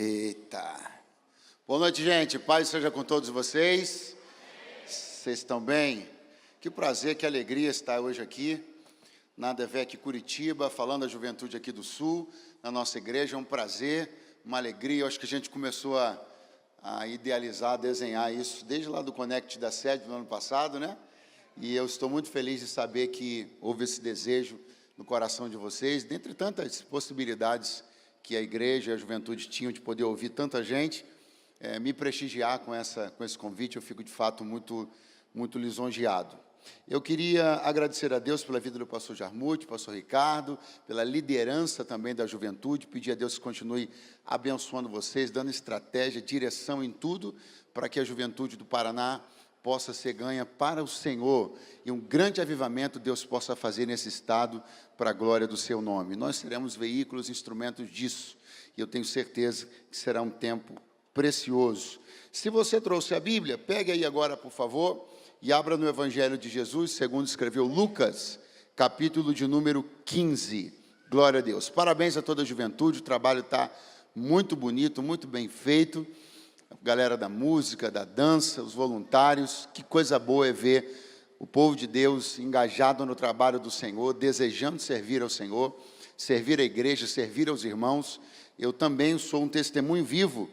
Eita. Boa noite, gente. Paz seja com todos vocês. Vocês estão bem? Que prazer, que alegria estar hoje aqui na ADVEC Curitiba, falando da juventude aqui do Sul, na nossa igreja. É um prazer, uma alegria. Eu acho que a gente começou a idealizar, a desenhar isso desde lá do Connect da sede do ano passado, né? E eu estou muito feliz de saber que houve esse desejo no coração de vocês, dentre tantas possibilidades que a igreja e a juventude tinham de poder ouvir tanta gente, me prestigiar com esse convite. Eu fico, de fato, muito lisonjeado. Eu queria agradecer a Deus pela vida do pastor Jarmuth, pastor Ricardo, pela liderança também da juventude, pedir a Deus que continue abençoando vocês, dando estratégia, direção em tudo, para que a juventude do Paraná possa ser ganha para o Senhor, e um grande avivamento Deus possa fazer nesse estado, para a glória do seu nome. Nós seremos veículos, instrumentos disso, e eu tenho certeza que será um tempo precioso. Se você trouxe a Bíblia, pegue aí agora, por favor, e abra no Evangelho de Jesus, segundo escreveu Lucas, capítulo de número 15. Glória a Deus. Parabéns a toda a juventude, o trabalho está muito bonito, muito bem feito. A galera da música, da dança, os voluntários, que coisa boa é ver o povo de Deus engajado no trabalho do Senhor, desejando servir ao Senhor, servir à igreja, servir aos irmãos. Eu também sou um testemunho vivo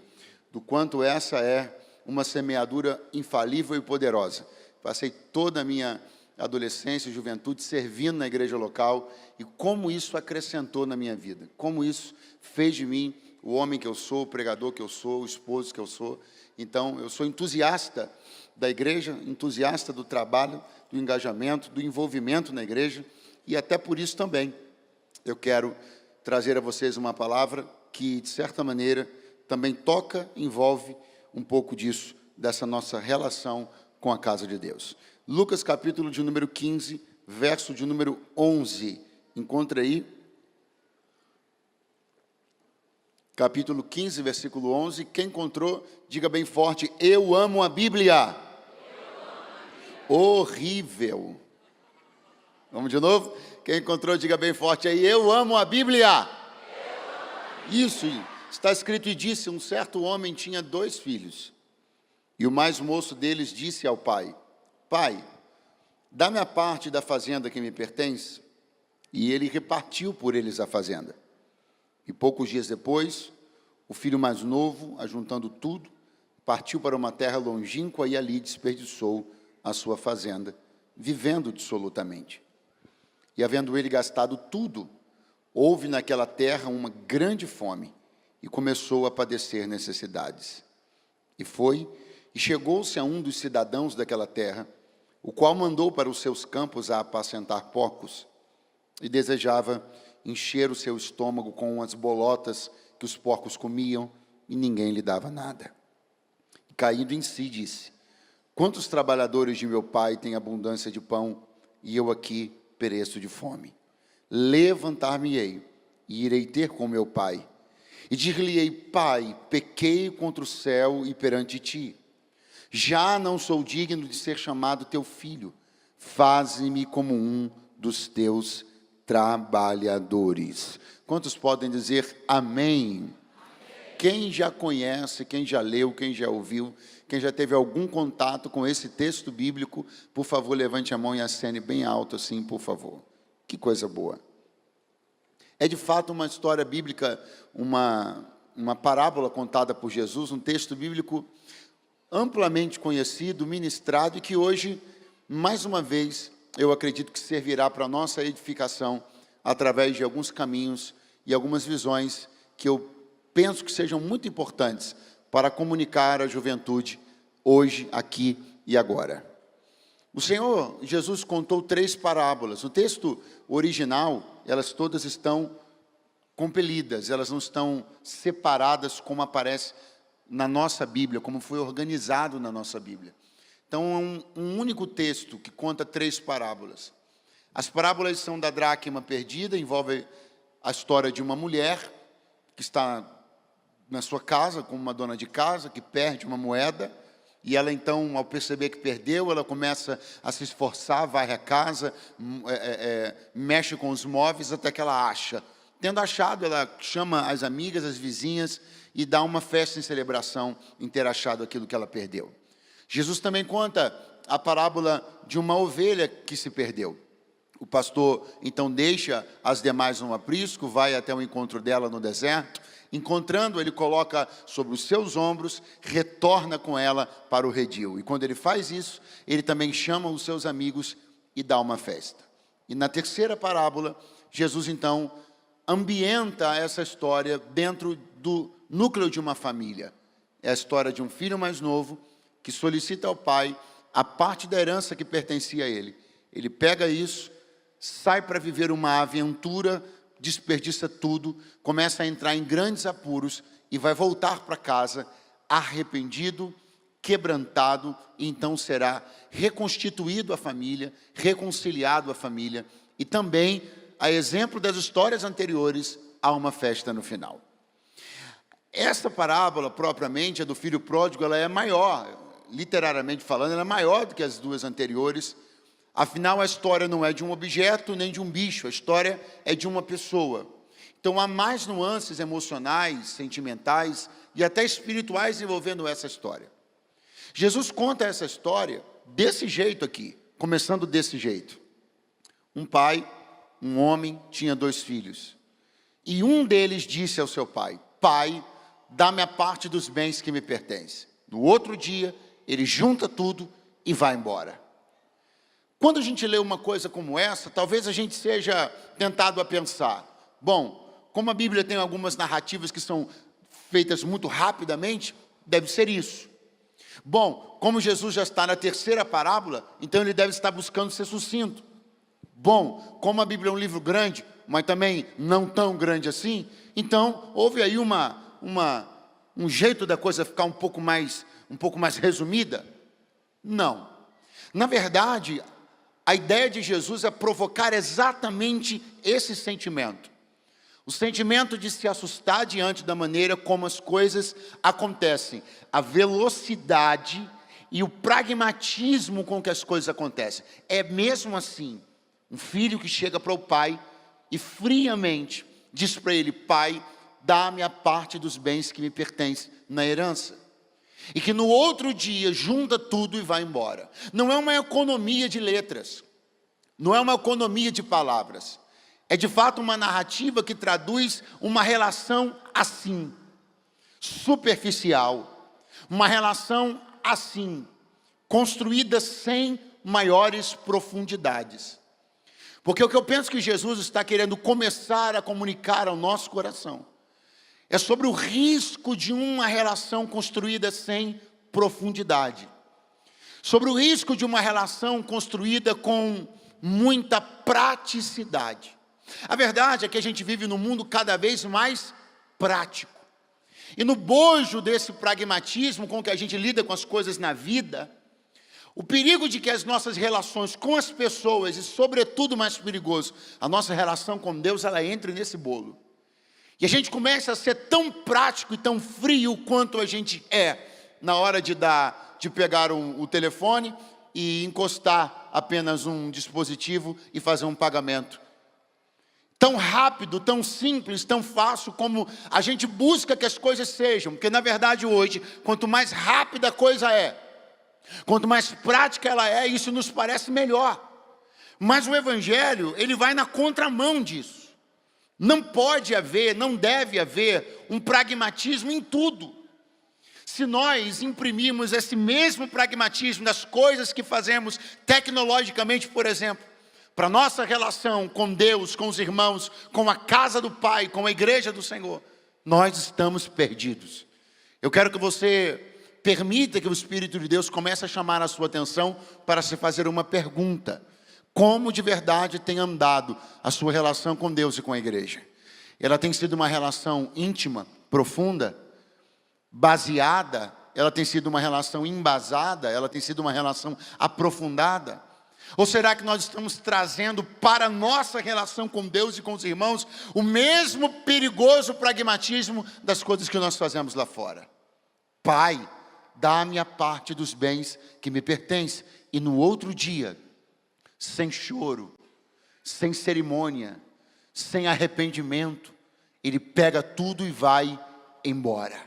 do quanto essa é uma semeadura infalível e poderosa. Passei toda a minha adolescência e juventude servindo na igreja local, e como isso acrescentou na minha vida, como isso fez de mim o homem que eu sou, o pregador que eu sou, o esposo que eu sou. Então, eu sou entusiasta da igreja, entusiasta do trabalho, do engajamento, do envolvimento na igreja, e até por isso também eu quero trazer a vocês uma palavra que, de certa maneira, também toca, envolve um pouco disso, dessa nossa relação com a casa de Deus. Lucas, capítulo de número 15, verso de número 11. Encontra aí. Capítulo 15, versículo 11. Quem encontrou, diga bem forte: eu amo a Bíblia. Horrível. Vamos de novo? Quem encontrou, diga bem forte aí: eu amo a Bíblia. Isso, está escrito: e disse, um certo homem tinha 2 filhos. E o mais moço deles disse ao pai: pai, dá-me a parte da fazenda que me pertence. E ele repartiu por eles a fazenda. E poucos dias depois, o filho mais novo, ajuntando tudo, partiu para uma terra longínqua e ali desperdiçou a sua fazenda, vivendo dissolutamente. E havendo ele gastado tudo, houve naquela terra uma grande fome, e começou a padecer necessidades. E chegou-se a um dos cidadãos daquela terra, o qual mandou para os seus campos a apacentar porcos, e desejava encher o seu estômago com as bolotas que os porcos comiam, e ninguém lhe dava nada. E caindo em si, disse: quantos trabalhadores de meu pai têm abundância de pão, e eu aqui pereço de fome? Levantar-me-ei, e irei ter com meu pai, e dir-lhe-ei: pai, pequei contra o céu e perante ti. Já não sou digno de ser chamado teu filho. Faze-me como um dos teus trabalhadores. Quantos podem dizer amém? Quem já conhece, quem já leu, quem já ouviu, quem já teve algum contato com esse texto bíblico, por favor, levante a mão e acene bem alto assim, por favor. Que coisa boa. É de fato uma história bíblica, uma parábola contada por Jesus, um texto bíblico amplamente conhecido, ministrado, e que hoje, mais uma vez, eu acredito que servirá para a nossa edificação, através de alguns caminhos e algumas visões que eu penso que sejam muito importantes para comunicar à juventude hoje, aqui e agora. O Senhor Jesus contou 3 parábolas. O texto original, elas todas estão compelidas, elas não estão separadas como aparece na nossa Bíblia, como foi organizado na nossa Bíblia. Então, é um único texto que conta 3 parábolas. As parábolas são da dracma perdida, envolve a história de uma mulher que está na sua casa, como uma dona de casa, que perde uma moeda, e ela então, ao perceber que perdeu, ela começa a se esforçar, varre a casa, mexe com os móveis, até que ela acha tendo achado, ela chama as amigas, as vizinhas, e dá uma festa em celebração em ter achado aquilo que ela perdeu. Jesus também conta a parábola de uma ovelha que se perdeu. O pastor, então, deixa as demais no aprisco, vai até o encontro dela no deserto. Encontrando, ele coloca sobre os seus ombros, retorna com ela para o redil. E quando ele faz isso, ele também chama os seus amigos e dá uma festa. E na terceira parábola, Jesus, então, ambienta essa história dentro do núcleo de uma família. É a história de um filho mais novo que solicita ao pai a parte da herança que pertencia a ele. Ele pega isso, sai para viver uma aventura, desperdiça tudo, começa a entrar em grandes apuros e vai voltar para casa arrependido, quebrantado, e então será reconstituído a família, reconciliado a família, e também, a exemplo das histórias anteriores, há uma festa no final. Esta parábola, propriamente, a do filho pródigo, ela é maior, literariamente falando, ela é maior do que as duas anteriores. Afinal, a história não é de um objeto nem de um bicho, a história é de uma pessoa. Então, há mais nuances emocionais, sentimentais e até espirituais envolvendo essa história. Jesus conta essa história desse jeito aqui, começando desse jeito. Um pai, um homem, tinha 2 filhos. E um deles disse ao seu pai: pai, dá-me a parte dos bens que me pertencem. No outro dia, ele junta tudo e vai embora. Quando a gente lê uma coisa como essa, talvez a gente seja tentado a pensar, bom, como a Bíblia tem algumas narrativas que são feitas muito rapidamente, deve ser isso. Bom, como Jesus já está na terceira parábola, então ele deve estar buscando ser sucinto. Bom, como a Bíblia é um livro grande, mas também não tão grande assim, então houve aí um jeito da coisa ficar um pouco mais resumida? Não. Na verdade, a ideia de Jesus é provocar exatamente esse sentimento. O sentimento de se assustar diante da maneira como as coisas acontecem. A velocidade e o pragmatismo com que as coisas acontecem. É mesmo assim, um filho que chega para o pai e friamente diz para ele: pai, dá-me a parte dos bens que me pertencem na herança. E que no outro dia junta tudo e vai embora. Não é uma economia de letras, não é uma economia de palavras. É de fato uma narrativa que traduz uma relação assim, superficial, uma relação assim, construída sem maiores profundidades. Porque o que eu penso que Jesus está querendo começar a comunicar ao nosso coração é sobre o risco de uma relação construída sem profundidade. Sobre o risco de uma relação construída com muita praticidade. A verdade é que a gente vive num mundo cada vez mais prático. E no bojo desse pragmatismo com que a gente lida com as coisas na vida, o perigo de que as nossas relações com as pessoas, e sobretudo mais perigoso, a nossa relação com Deus, ela entre nesse bolo. E a gente começa a ser tão prático e tão frio quanto a gente é na hora de pegar o telefone e encostar apenas um dispositivo e fazer um pagamento. Tão rápido, tão simples, tão fácil como a gente busca que as coisas sejam. Porque na verdade hoje, quanto mais rápida a coisa é, quanto mais prática ela é, isso nos parece melhor. Mas o Evangelho, ele vai na contramão disso. Não pode haver, não deve haver um pragmatismo em tudo. Se nós imprimirmos esse mesmo pragmatismo das coisas que fazemos tecnologicamente, por exemplo, para a nossa relação com Deus, com os irmãos, com a casa do Pai, com a igreja do Senhor, nós estamos perdidos. Eu quero que você permita que o Espírito de Deus comece a chamar a sua atenção para se fazer uma pergunta. Como de verdade tem andado a sua relação com Deus e com a igreja? Ela tem sido uma relação íntima, profunda, baseada? Ela tem sido uma relação embasada? Ela tem sido uma relação aprofundada? Ou será que nós estamos trazendo para a nossa relação com Deus e com os irmãos o mesmo perigoso pragmatismo das coisas que nós fazemos lá fora? Pai, dá-me a parte dos bens que me pertencem. E no outro dia, sem choro, sem cerimônia, sem arrependimento, ele pega tudo e vai embora.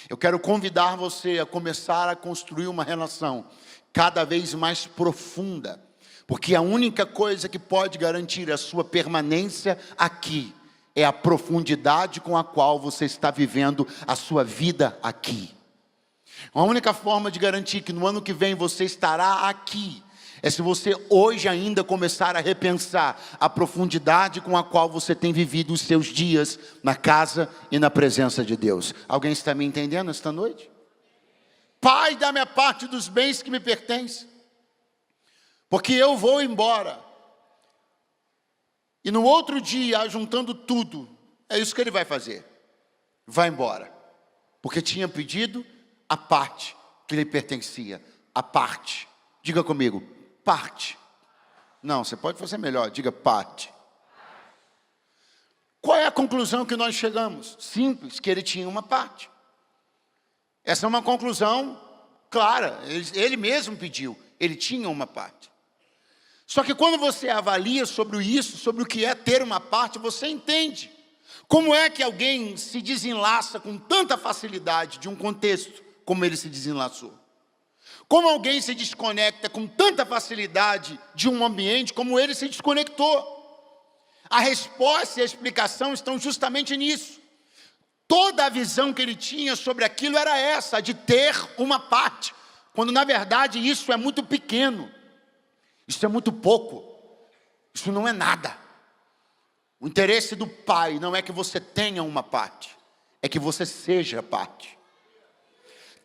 Eu quero convidar você a começar a construir uma relação cada vez mais profunda, porque a única coisa que pode garantir a sua permanência aqui é a profundidade com a qual você está vivendo a sua vida aqui. A única forma de garantir que no ano que vem você estará aqui é se você hoje ainda começar a repensar a profundidade com a qual você tem vivido os seus dias na casa e na presença de Deus. Alguém está me entendendo esta noite? Pai, dá-me a parte dos bens que me pertencem, porque eu vou embora. E no outro dia, juntando tudo, é isso que ele vai fazer. Vai embora, porque tinha pedido a parte que lhe pertencia. A parte. Diga comigo, parte. Não, você pode fazer melhor, diga parte. Qual é a conclusão que nós chegamos? Simples, que ele tinha uma parte. Essa é uma conclusão clara, ele mesmo pediu, ele tinha uma parte. Só que quando você avalia sobre isso, sobre o que é ter uma parte, você entende como é que alguém se desenlaça com tanta facilidade de um contexto como ele se desenlaçou. Como alguém se desconecta com tanta facilidade de um ambiente como ele se desconectou. A resposta e a explicação estão justamente nisso. Toda a visão que ele tinha sobre aquilo era essa, de ter uma parte, quando na verdade isso é muito pequeno, isso é muito pouco, isso não é nada. O interesse do Pai não é que você tenha uma parte, é que você seja parte.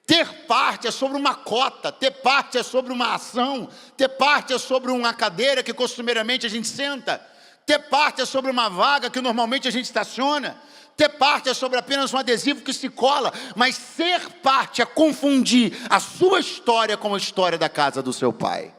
Ter parte é sobre uma cota, ter parte é sobre uma ação, ter parte é sobre uma cadeira que costumeiramente a gente senta, ter parte é sobre uma vaga que normalmente a gente estaciona, ter parte é sobre apenas um adesivo que se cola, mas ser parte é confundir a sua história com a história da casa do seu pai.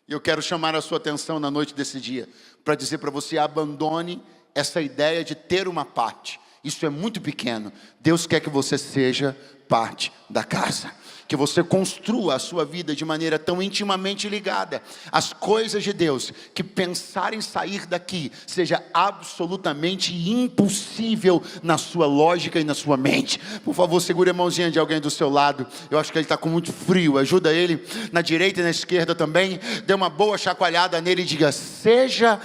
Eu quero chamar a sua atenção na noite desse dia, para dizer para você, abandone essa ideia de ter uma parte. Isso é muito pequeno. Deus quer que você seja parte da casa, que você construa a sua vida de maneira tão intimamente ligada às coisas de Deus, que pensar em sair daqui seja absolutamente impossível na sua lógica e na sua mente. Por favor, segure a mãozinha de alguém do seu lado. Eu acho que ele está com muito frio. Ajuda ele na direita e na esquerda também. Dê uma boa chacoalhada nele e diga: seja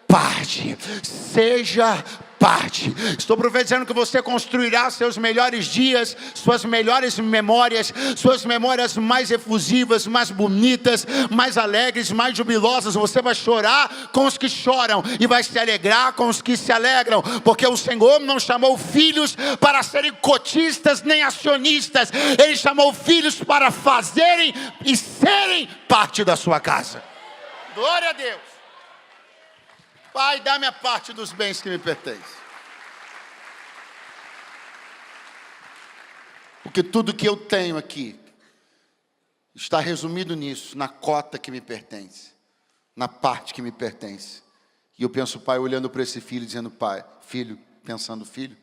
parte, seja parte. Estou profetizando que você construirá seus melhores dias, suas melhores memórias, suas memórias mais efusivas, mais bonitas, mais alegres, mais jubilosas. Você vai chorar com os que choram e vai se alegrar com os que se alegram, porque o Senhor não chamou filhos para serem cotistas nem acionistas. Ele chamou filhos para fazerem e serem parte da sua casa. Glória a Deus. Pai, dá-me a parte dos bens que me pertencem. Porque tudo que eu tenho aqui está resumido nisso, na cota que me pertence, na parte que me pertence. E eu penso, pai, olhando para esse filho, dizendo, pai, filho, pensando, filho,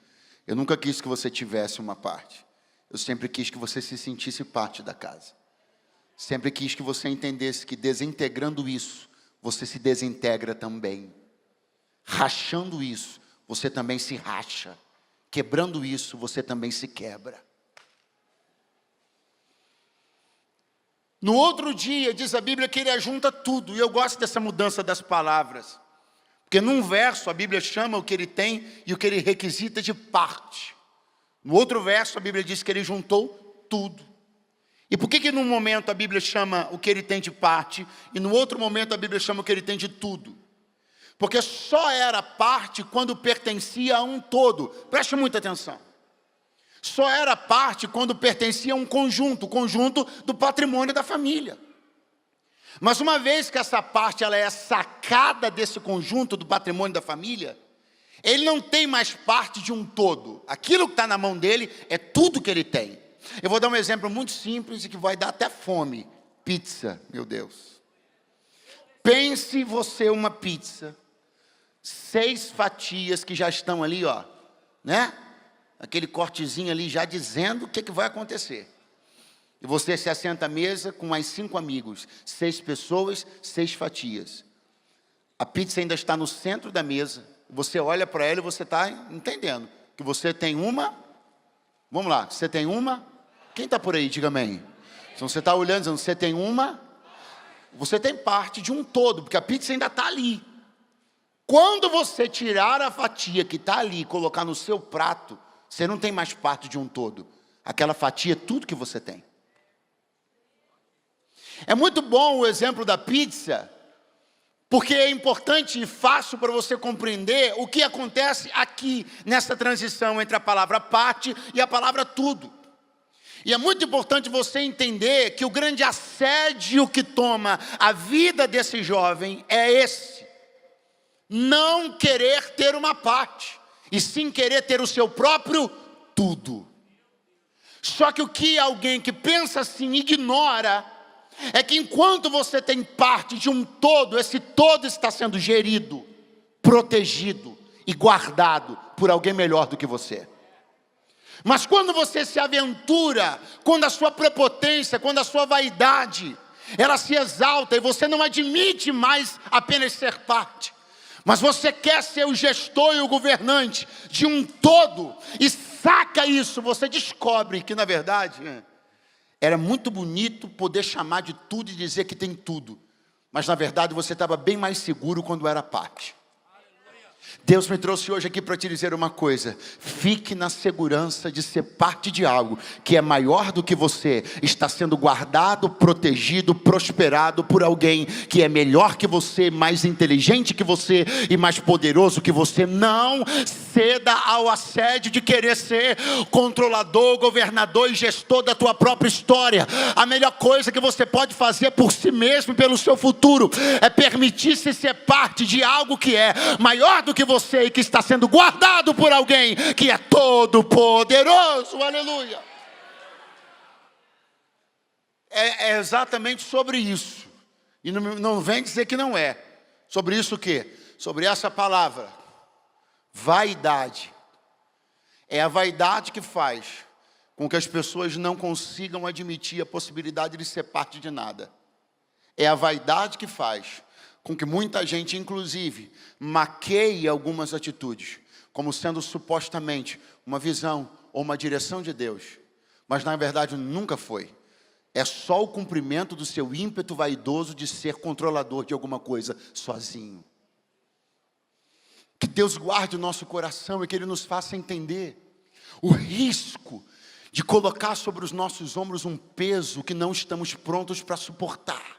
eu nunca quis que você tivesse uma parte. Eu sempre quis que você se sentisse parte da casa. Sempre quis que você entendesse que desintegrando isso, você se desintegra também. Rachando isso, você também se racha. Quebrando isso, você também se quebra. No outro dia, diz a Bíblia que ele ajunta tudo. E eu gosto dessa mudança das palavras. Porque num verso a Bíblia chama o que ele tem e o que ele requisita de parte. No outro verso a Bíblia diz que ele juntou tudo. E por que num momento a Bíblia chama o que ele tem de parte e no outro momento a Bíblia chama o que ele tem de tudo? Porque só era parte quando pertencia a um todo. Preste muita atenção. Só era parte quando pertencia a um conjunto, o conjunto do patrimônio da família. Mas uma vez que essa parte ela é sacada desse conjunto do patrimônio da família, ele não tem mais parte de um todo. Aquilo que está na mão dele é tudo que ele tem. Eu vou dar um exemplo muito simples e que vai dar até fome. Pizza, meu Deus. Pense você uma pizza. 6 fatias que já estão ali, ó, né? Aquele cortezinho ali já dizendo o que vai acontecer. E você se assenta à mesa com mais 5 amigos, 6 pessoas, 6 fatias. A pizza ainda está no centro da mesa. Você olha para ela e você está entendendo que você tem uma. Vamos lá, você tem uma. Quem está por aí, diga amém. Então você está olhando dizendo, você tem uma. Você tem parte de um todo, porque a pizza ainda está ali. Quando você tirar a fatia que está ali e colocar no seu prato, você não tem mais parte de um todo. Aquela fatia é tudo que você tem. É muito bom o exemplo da pizza, porque é importante e fácil para você compreender o que acontece aqui, nessa transição entre a palavra parte e a palavra tudo. E é muito importante você entender que o grande assédio que toma a vida desse jovem é esse. Não querer ter uma parte, e sim querer ter o seu próprio tudo. Só que o que alguém que pensa assim ignora, é que enquanto você tem parte de um todo, esse todo está sendo gerido, protegido e guardado por alguém melhor do que você. Mas quando você se aventura, quando a sua prepotência, quando a sua vaidade, ela se exalta e você não admite mais apenas ser parte, mas você quer ser o gestor e o governante de um todo, e saca isso, você descobre que na verdade era muito bonito poder chamar de tudo e dizer que tem tudo, mas na verdade você estava bem mais seguro quando era parte. Deus me trouxe hoje aqui para te dizer uma coisa: fique na segurança de ser parte de algo que é maior do que você, está sendo guardado, protegido, prosperado por alguém que é melhor que você, mais inteligente que você e mais poderoso que você. Não ceda ao assédio de querer ser controlador, governador e gestor da tua própria história. A melhor coisa que você pode fazer por si mesmo e pelo seu futuro é permitir-se ser parte de algo que é maior do que você e que está sendo guardado por alguém que é todo poderoso. Aleluia. É exatamente sobre isso. E não vem dizer que não é. Sobre isso o quê? Sobre essa palavra, vaidade. É a vaidade que faz com que as pessoas não consigam admitir a possibilidade de ser parte de nada. É a vaidade que faz com que muita gente, inclusive, maqueie algumas atitudes, como sendo supostamente uma visão ou uma direção de Deus, mas na verdade nunca foi. É só o cumprimento do seu ímpeto vaidoso de ser controlador de alguma coisa sozinho. Que Deus guarde o nosso coração e que Ele nos faça entender o risco de colocar sobre os nossos ombros um peso que não estamos prontos para suportar.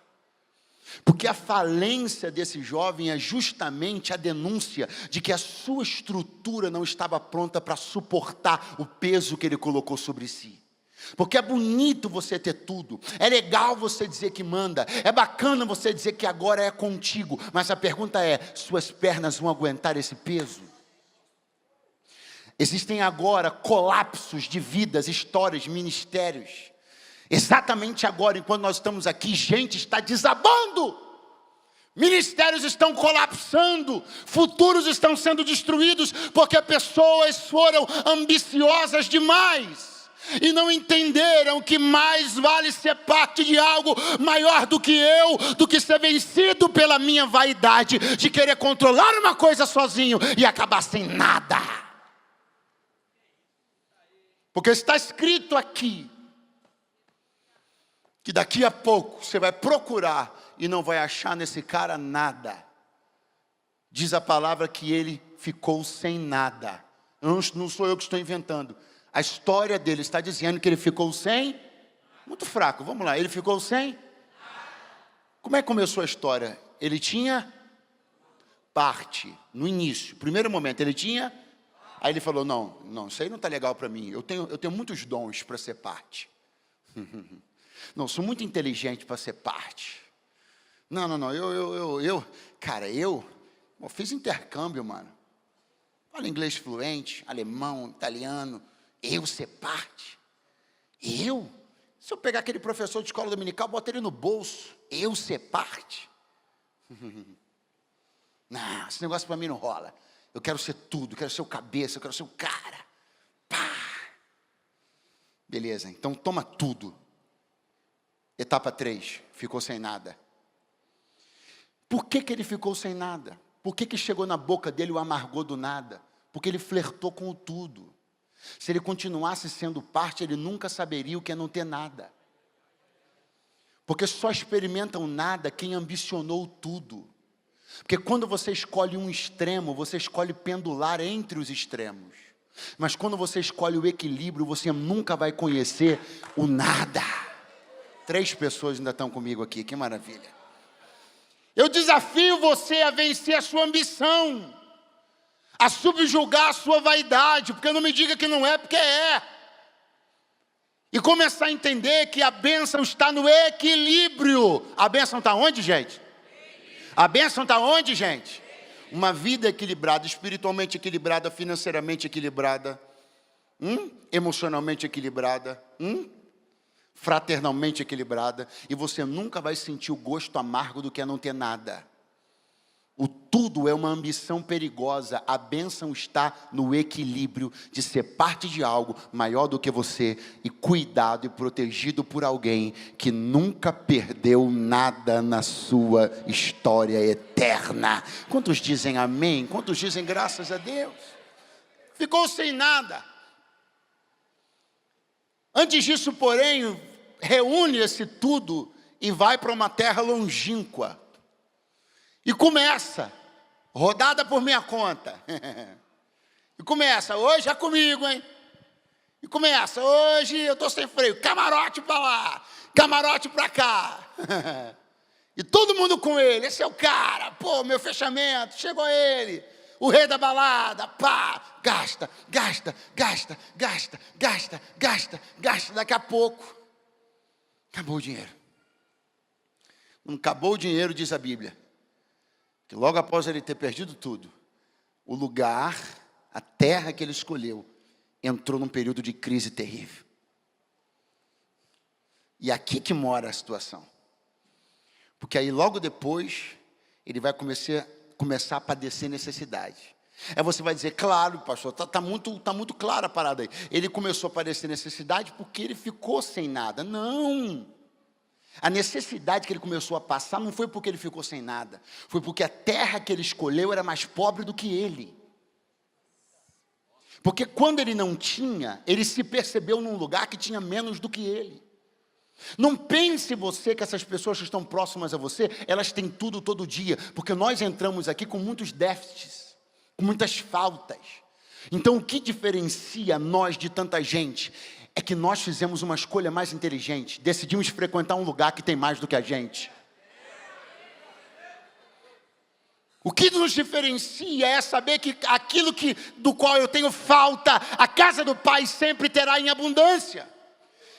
Porque a falência desse jovem é justamente a denúncia de que a sua estrutura não estava pronta para suportar o peso que ele colocou sobre si. Porque é bonito você ter tudo, é legal você dizer que manda, é bacana você dizer que agora é contigo, mas a pergunta é, suas pernas vão aguentar esse peso? Existem agora colapsos de vidas, histórias, ministérios. Exatamente agora, enquanto nós estamos aqui, gente está desabando. Ministérios estão colapsando. Futuros estão sendo destruídos porque pessoas foram ambiciosas demais e não entenderam que mais vale ser parte de algo maior do que eu, do que ser vencido pela minha vaidade de querer controlar uma coisa sozinho e acabar sem nada. Porque está escrito aqui que daqui a pouco você vai procurar e não vai achar nesse cara nada. Diz a palavra que ele ficou sem nada. Não sou eu que estou inventando. A história dele está dizendo que ele ficou sem. Muito fraco, vamos lá. Ele ficou sem. Como é que começou a história? Ele tinha parte no início. Primeiro momento, ele tinha. Aí ele falou, não, isso aí não está legal para mim. Eu tenho muitos dons para ser parte. Não, sou muito inteligente para ser parte. Não, eu fiz intercâmbio, mano. Falo inglês fluente, alemão, italiano. Eu ser parte? Eu? Se eu pegar aquele professor de escola dominical, botar ele no bolso, eu ser parte? Não, esse negócio para mim não rola. Eu quero ser tudo, eu quero ser o cabeça, eu quero ser o cara. Pá! Beleza, então toma tudo. Etapa 3, ficou sem nada. Por que ele ficou sem nada? Por que chegou na boca dele o amargor do nada? Porque ele flertou com o tudo. Se ele continuasse sendo parte, ele nunca saberia o que é não ter nada. Porque só experimentam nada quem ambicionou tudo. Porque quando você escolhe um extremo, você escolhe pendular entre os extremos. Mas quando você escolhe o equilíbrio, você nunca vai conhecer o nada. 3 pessoas ainda estão comigo aqui, que maravilha. Eu desafio você a vencer a sua ambição, a subjugar a sua vaidade, porque não me diga que não é, porque é. E começar a entender que a bênção está no equilíbrio. A bênção está onde, gente? A bênção está onde, gente? Uma vida equilibrada, espiritualmente equilibrada, financeiramente equilibrada, emocionalmente equilibrada, fraternalmente equilibrada, e você nunca vai sentir o gosto amargo do que é não ter nada. O tudo é uma ambição perigosa. A bênção está no equilíbrio de ser parte de algo maior do que você e cuidado e protegido por alguém que nunca perdeu nada na sua história eterna. Quantos dizem amém? Quantos dizem graças a Deus? Ficou sem nada. Antes disso, porém, reúne esse tudo e vai para uma terra longínqua. E começa, rodada por minha conta. E começa, hoje é comigo, hein? E começa, hoje eu estou sem freio, camarote para lá, camarote para cá. E todo mundo com ele, esse é o cara, pô, meu fechamento, chegou ele. O rei da balada, pá, gasta, daqui a pouco, acabou o dinheiro. Não acabou o dinheiro, diz a Bíblia, que logo após ele ter perdido tudo, o lugar, a terra que ele escolheu, entrou num período de crise terrível. E aqui que mora a situação. Porque aí logo depois, ele vai começar a padecer necessidade. Aí você vai dizer, claro, pastor, tá muito clara a parada aí. Ele começou a padecer necessidade porque ele ficou sem nada. Não! A necessidade que ele começou a passar não foi porque ele ficou sem nada. Foi porque a terra que ele escolheu era mais pobre do que ele. Porque quando ele não tinha, ele se percebeu num lugar que tinha menos do que ele. Não pense você que essas pessoas que estão próximas a você, elas têm tudo todo dia. Porque nós entramos aqui com muitos déficits, com muitas faltas. Então o que diferencia nós de tanta gente é que nós fizemos uma escolha mais inteligente. Decidimos frequentar um lugar que tem mais do que a gente. O que nos diferencia é saber que aquilo do qual eu tenho falta, a casa do Pai sempre terá em abundância.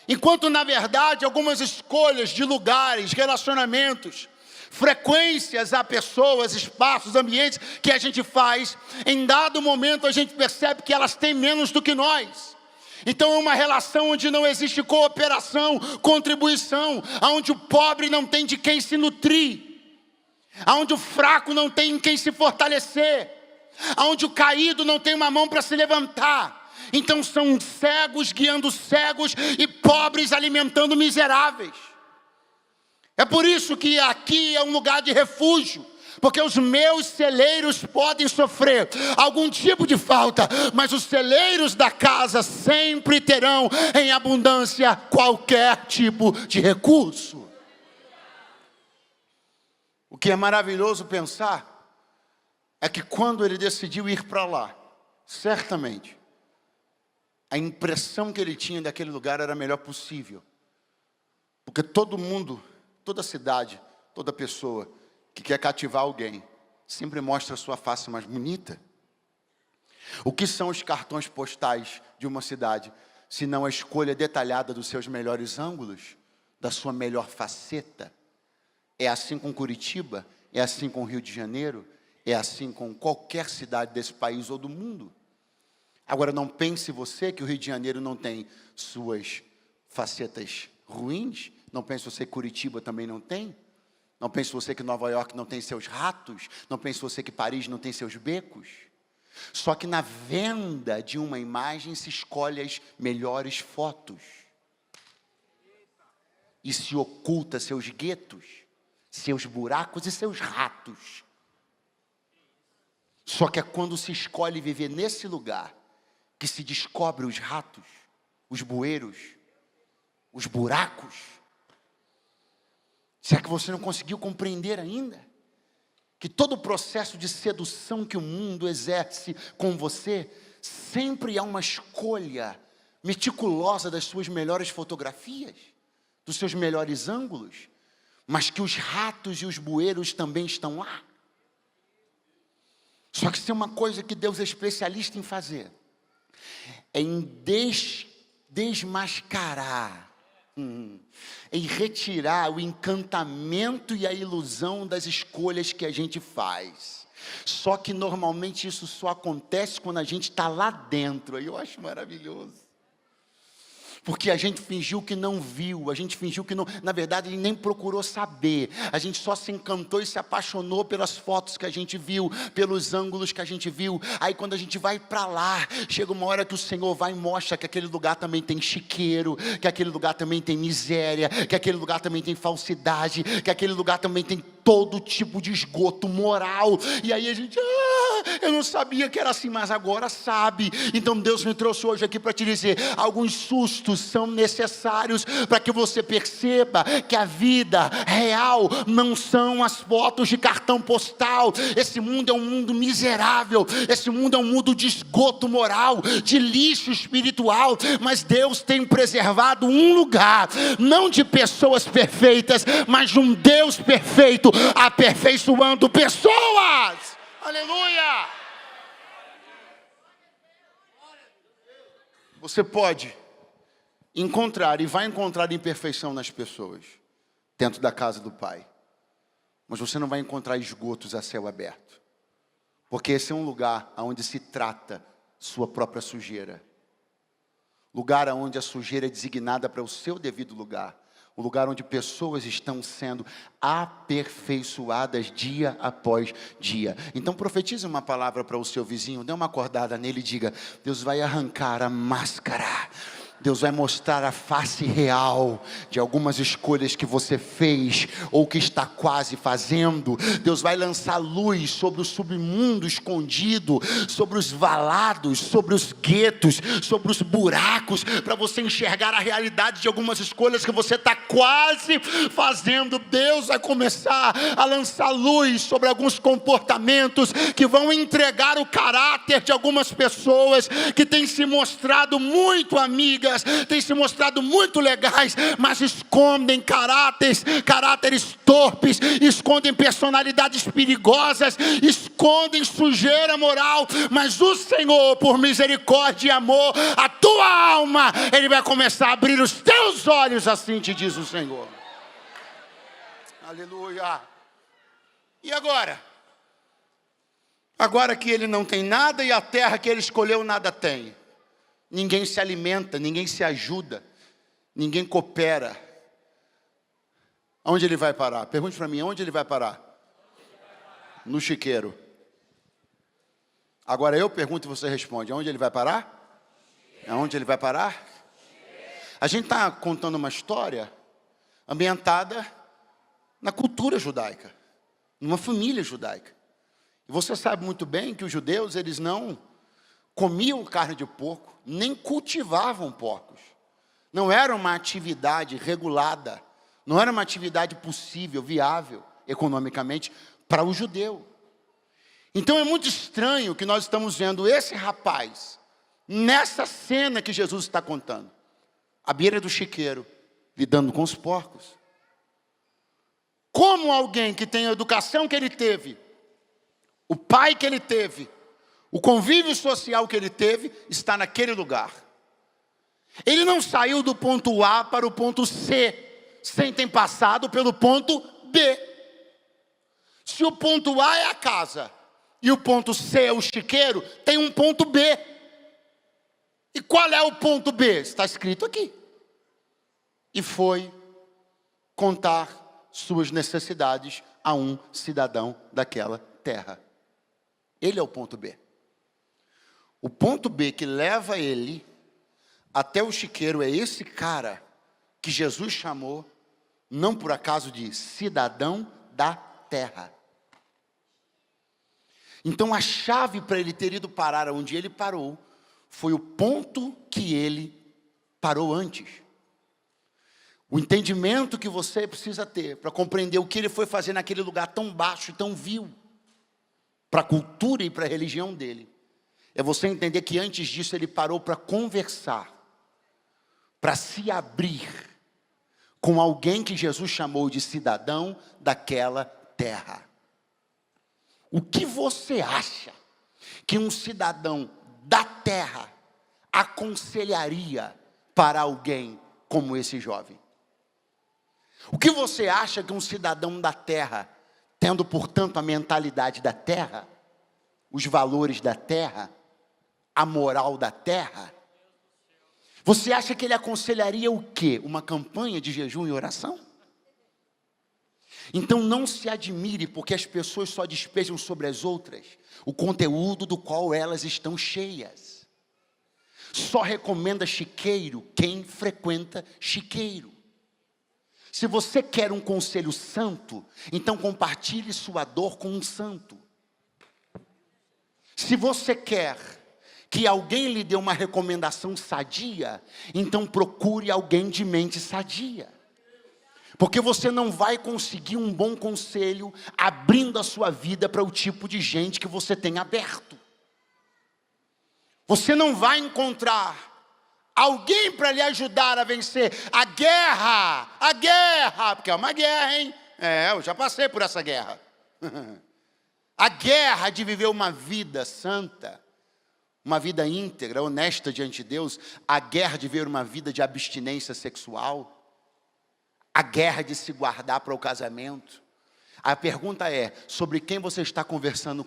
Enquanto, na verdade, algumas escolhas de lugares, relacionamentos, frequências a pessoas, espaços, ambientes que a gente faz, em dado momento a gente percebe que elas têm menos do que nós. Então é uma relação onde não existe cooperação, contribuição, onde o pobre não tem de quem se nutrir, onde o fraco não tem em quem se fortalecer, onde o caído não tem uma mão para se levantar. Então são cegos guiando cegos e pobres alimentando miseráveis. É por isso que aqui é um lugar de refúgio. Porque os meus celeiros podem sofrer algum tipo de falta, mas os celeiros da casa sempre terão em abundância qualquer tipo de recurso. O que é maravilhoso pensar é que quando ele decidiu ir para lá, certamente, a impressão que ele tinha daquele lugar era a melhor possível. Porque todo mundo, toda cidade, toda pessoa que quer cativar alguém, sempre mostra a sua face mais bonita. O que são os cartões postais de uma cidade, se não a escolha detalhada dos seus melhores ângulos, da sua melhor faceta? É assim com Curitiba, é assim com Rio de Janeiro, é assim com qualquer cidade desse país ou do mundo. Agora, não pense você que o Rio de Janeiro não tem suas facetas ruins, não pense você que Curitiba também não tem, não pense você que Nova York não tem seus ratos, não pense você que Paris não tem seus becos. Só que na venda de uma imagem se escolhe as melhores fotos e se oculta seus guetos. seus buracos e seus ratos. Só que é quando se escolhe viver nesse lugar que se descobre os ratos, os bueiros, os buracos. Será que você não conseguiu compreender ainda? Que todo o processo de sedução que o mundo exerce com você, sempre há uma escolha meticulosa das suas melhores fotografias, dos seus melhores ângulos, mas que os ratos e os bueiros também estão lá. Só que isso é uma coisa que Deus é especialista em fazer, é em desmascarar, em retirar o encantamento e a ilusão das escolhas que a gente faz. Só que normalmente isso só acontece quando a gente está lá dentro. Aí eu acho maravilhoso. Porque a gente fingiu que não viu, a gente fingiu que não, na verdade ele nem procurou saber, a gente só se encantou e se apaixonou pelas fotos que a gente viu, pelos ângulos que a gente viu. Aí quando a gente vai para lá, chega uma hora que o Senhor vai e mostra que aquele lugar também tem chiqueiro, que aquele lugar também tem miséria, que aquele lugar também tem falsidade, que aquele lugar também tem todo tipo de esgoto moral. E aí a gente, eu não sabia que era assim, mas agora sabe. Então Deus me trouxe hoje aqui para te dizer, alguns sustos são necessários para que você perceba que a vida real não são as fotos de cartão postal. Esse mundo é um mundo miserável, esse mundo é um mundo de esgoto moral, de lixo espiritual, mas Deus tem preservado um lugar, não de pessoas perfeitas, mas de um Deus perfeito, aperfeiçoando pessoas. Aleluia! Você pode encontrar e vai encontrar imperfeição nas pessoas dentro da casa do Pai, mas você não vai encontrar esgotos a céu aberto, porque esse é um lugar onde se trata sua própria sujeira, lugar onde a sujeira é designada para o seu devido lugar, um lugar onde pessoas estão sendo aperfeiçoadas dia após dia. Então profetize uma palavra para o seu vizinho, dê uma acordada nele e diga: Deus vai arrancar a máscara, Deus vai mostrar a face real de algumas escolhas que você fez ou que está quase fazendo. Deus vai lançar luz sobre o submundo escondido, sobre os valados, sobre os guetos, sobre os buracos, para você enxergar a realidade de algumas escolhas que você está quase fazendo. Deus vai começar a lançar luz sobre alguns comportamentos que vão entregar o caráter de algumas pessoas que têm se mostrado muito amigas, têm se mostrado muito legais, mas escondem caráteres torpes, escondem personalidades perigosas, escondem sujeira moral. Mas o Senhor, por misericórdia e amor, a tua alma, Ele vai começar a abrir os teus olhos, assim te diz o Senhor. Aleluia. E agora? Agora que ele não tem nada e a terra que ele escolheu nada tem. Ninguém se alimenta, ninguém se ajuda, ninguém coopera. Aonde ele vai parar? Pergunte para mim, aonde ele vai parar? No chiqueiro. Agora eu pergunto e você responde, aonde ele vai parar? Aonde ele vai parar? A gente está contando uma história ambientada na cultura judaica, numa família judaica. E você sabe muito bem que os judeus, eles não comiam carne de porco, nem cultivavam porcos. Não era uma atividade regulada, não era uma atividade possível, viável, economicamente, para o judeu. Então é muito estranho que nós estamos vendo esse rapaz, nessa cena que Jesus está contando, à beira do chiqueiro, lidando com os porcos. Como alguém que tem a educação que ele teve, o pai que ele teve, o convívio social que ele teve, está naquele lugar. Ele não saiu do ponto A para o ponto C, sem ter passado pelo ponto B. Se o ponto A é a casa, e o ponto C é o chiqueiro, tem um ponto B. E qual é o ponto B? Está escrito aqui. E foi contar suas necessidades a um cidadão daquela terra. Ele é o ponto B. O ponto B que leva ele até o chiqueiro é esse cara que Jesus chamou, não por acaso, de cidadão da terra. Então a chave para ele ter ido parar onde ele parou foi o ponto que ele parou antes. O entendimento que você precisa ter para compreender o que ele foi fazer naquele lugar tão baixo e tão vil, para a cultura e para a religião dele, é você entender que antes disso ele parou para conversar, para se abrir com alguém que Jesus chamou de cidadão daquela terra. O que você acha que um cidadão da terra aconselharia para alguém como esse jovem? O que você acha que um cidadão da terra, tendo portanto a mentalidade da terra, os valores da terra, a moral da terra, você acha que ele aconselharia o quê? Uma campanha de jejum e oração? Então não se admire porque as pessoas só despejam sobre as outras o conteúdo do qual elas estão cheias. Só recomenda chiqueiro quem frequenta chiqueiro. Se você quer um conselho santo, então compartilhe sua dor com um santo. Se você quer que alguém lhe dê uma recomendação sadia, então procure alguém de mente sadia. Porque você não vai conseguir um bom conselho abrindo a sua vida para o tipo de gente que você tem aberto. Você não vai encontrar alguém para lhe ajudar a vencer a guerra, porque é uma guerra, hein? Eu já passei por essa guerra. A guerra de viver uma vida santa, uma vida íntegra, honesta diante de Deus, a guerra de viver uma vida de abstinência sexual, a guerra de se guardar para o casamento. A pergunta é, sobre quem você está conversando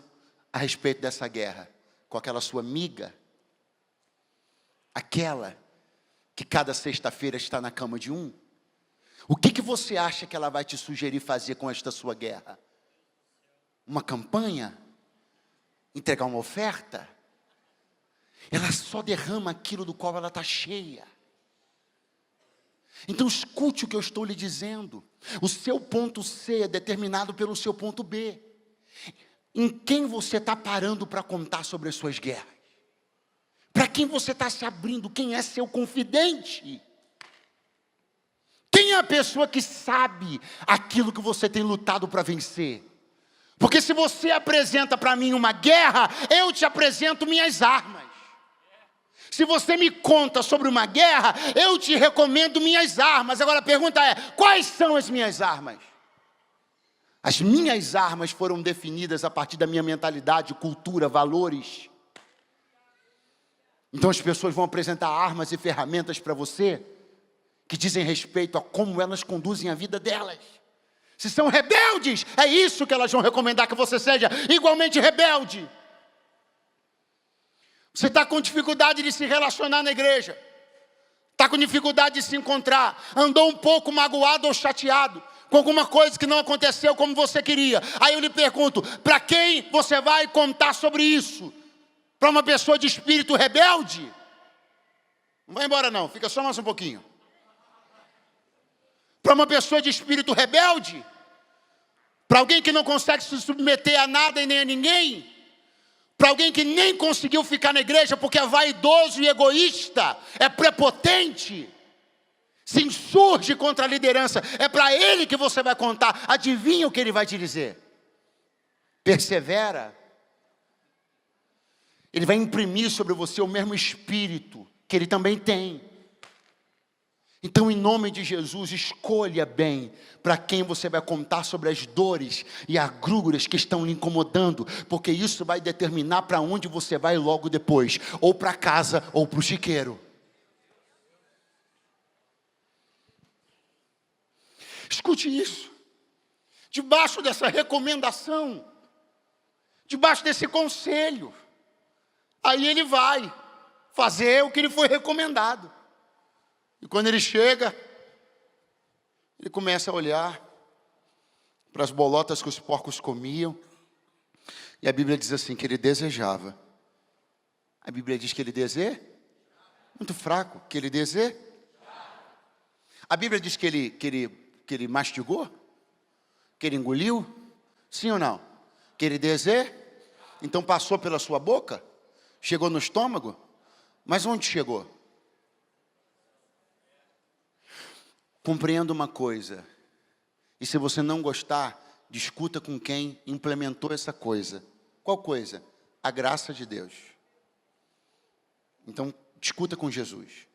a respeito dessa guerra? Com aquela sua amiga? Aquela que cada sexta-feira está na cama de um? O que você acha que ela vai te sugerir fazer com esta sua guerra? Uma campanha? Entregar uma oferta? Ela só derrama aquilo do qual ela está cheia. Então escute o que eu estou lhe dizendo. O seu ponto C é determinado pelo seu ponto B. Em quem você está parando para contar sobre as suas guerras? Para quem você está se abrindo? Quem é seu confidente? Quem é a pessoa que sabe aquilo que você tem lutado para vencer? Porque se você apresenta para mim uma guerra, eu te apresento minhas armas. Se você me conta sobre uma guerra, eu te recomendo minhas armas. Agora a pergunta é, quais são as minhas armas? As minhas armas foram definidas a partir da minha mentalidade, cultura, valores. Então as pessoas vão apresentar armas e ferramentas para você, que dizem respeito a como elas conduzem a vida delas. Se são rebeldes, é isso que elas vão recomendar que você seja, igualmente rebelde. Você está com dificuldade de se relacionar na igreja, está com dificuldade de se encontrar, andou um pouco magoado ou chateado com alguma coisa que não aconteceu como você queria. Aí eu lhe pergunto, para quem você vai contar sobre isso? Para uma pessoa de espírito rebelde? Não vai embora não, fica só mais um pouquinho. Para uma pessoa de espírito rebelde? Para alguém que não consegue se submeter a nada e nem a ninguém? Para alguém que nem conseguiu ficar na igreja porque é vaidoso e egoísta, é prepotente, se insurge contra a liderança, é para ele que você vai contar. Adivinha o que ele vai te dizer? Persevera. Ele vai imprimir sobre você o mesmo espírito que ele também tem. Então, em nome de Jesus, escolha bem para quem você vai contar sobre as dores e agruras que estão lhe incomodando, porque isso vai determinar para onde você vai logo depois, ou para casa ou para o chiqueiro. Escute isso. Debaixo dessa recomendação, debaixo desse conselho, aí ele vai fazer o que lhe foi recomendado. E quando ele chega, ele começa a olhar para as bolotas que os porcos comiam. E a Bíblia diz assim, que ele desejava. A Bíblia diz que ele deseja? Muito fraco, que ele deseja. A Bíblia diz que ele mastigou? Que ele engoliu? Sim ou não? Que ele desejou? Então passou pela sua boca? Chegou no estômago? Mas onde chegou? Compreenda uma coisa. E se você não gostar, discuta com quem implementou essa coisa. Qual coisa? A graça de Deus. Então, discuta com Jesus.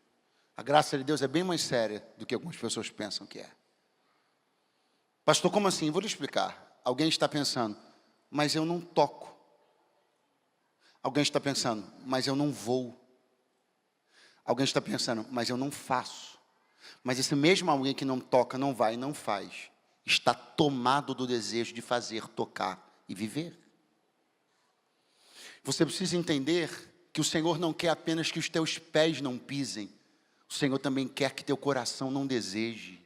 A graça de Deus é bem mais séria do que algumas pessoas pensam que é. Pastor, como assim? Vou lhe explicar. Alguém está pensando, mas eu não toco. Alguém está pensando, mas eu não vou. Alguém está pensando, mas eu não faço. Mas esse mesmo alguém que não toca, não vai e não faz, está tomado do desejo de fazer, tocar e viver. Você precisa entender que o Senhor não quer apenas que os teus pés não pisem. O Senhor também quer que teu coração não deseje.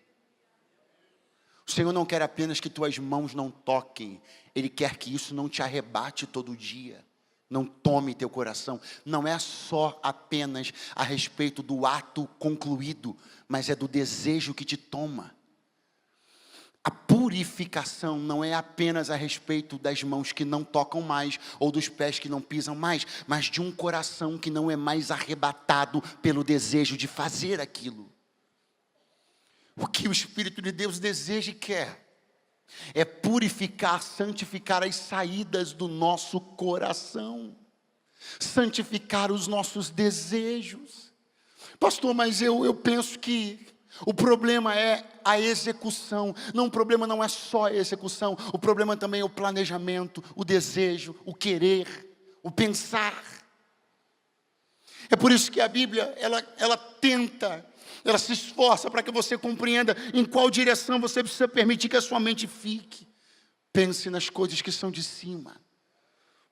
O Senhor não quer apenas que tuas mãos não toquem. Ele quer que isso não te arrebate todo dia. Não tome teu coração. Não é só apenas a respeito do ato concluído, mas é do desejo que te toma. A purificação não é apenas a respeito das mãos que não tocam mais, ou dos pés que não pisam mais, mas de um coração que não é mais arrebatado pelo desejo de fazer aquilo. O que o Espírito de Deus deseja e quer é purificar, santificar as saídas do nosso coração, santificar os nossos desejos. Pastor, mas eu penso que o problema é a execução. Não, o problema não é só a execução, o problema também é o planejamento, o desejo, o querer, o pensar. É por isso que a Bíblia, ela tenta, ela se esforça para que você compreenda em qual direção você precisa permitir que a sua mente fique. Pense nas coisas que são de cima.